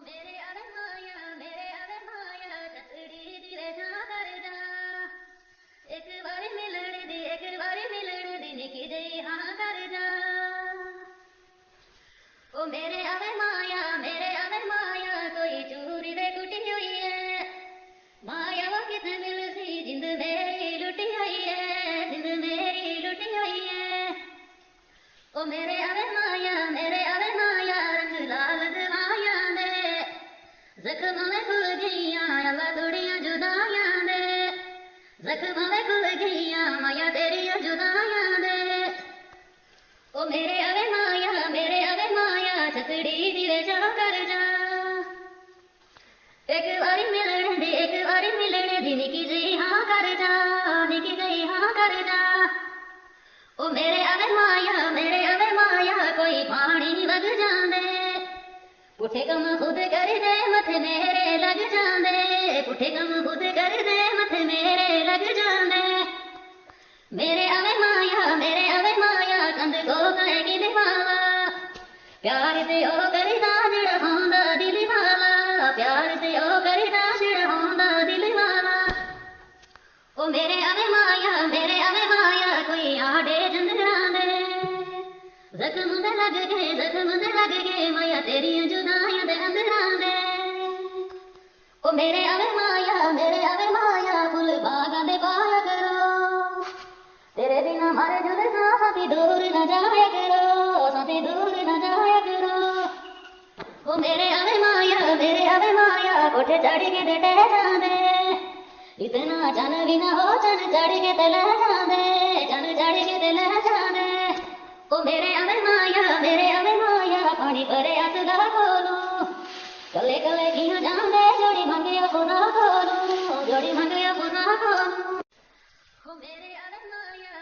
मेरे अरे माया चतड़ी दिले जा कर जा एक बारी मिलन दी निकी जई हाँ कर जा ओ मेरे अरे माया कोई चूरी वे कुटी हुई है माया वो कितने मिलती जिंद मेरी लुटी हुई है जिंद मेरी लुटी हुई है ओ मेरे अरे माया रंग लाल दवाया दे जख्म में खुल गईया अल्लाह थोड़ियां जुदाइयां दे जख्म में खुल गईया माया तेरियां जुदाइयां दे ओ मेरे अरे माया छतड़ी दिले जा कर जा एक बारी मिलने दी निकी जी हाँ कर जा निकी जी हाँ कर जा ओ मेरे अरे माया कोई पानी लग जांदे पुठे कम खुद कर दे मथ मेरे लग जांदे पुठे कम खुद कर दे मथ मेरे लग जांदे मेरे अरे माया कंध को कहेगी दिवाला प्यार से ओ करदा जड़ा होंदा दिल वाला प्यार से ओ करदा जड़ा होंदा दिल वाला ओ मेरे अरे माया कोई आड़े जंदरा दे जख्म दे लग गए माया तेरियां जुदाइयां दे अंदरां दे ओ मेरे अरे माया फुल बागां दे पाया करो तेरे बिना मर जुले साथी दूर न जाया करो साथी दूर न जाया करो ओ मेरे अरे माया कोठे चढ़ के ते टह जांदे इतना चन भी ना हो चन चढ़ के ते ले जांदे चन चढ़ के ते ले जांदे ओ मेरे अरे माया पानी भरे हथ दा खोलू कले कले कियां जांदे जोड़ी मंगिया खुदा खोलू जोड़ी मंगिया खुदा खोलू ओ मेरे अरे माया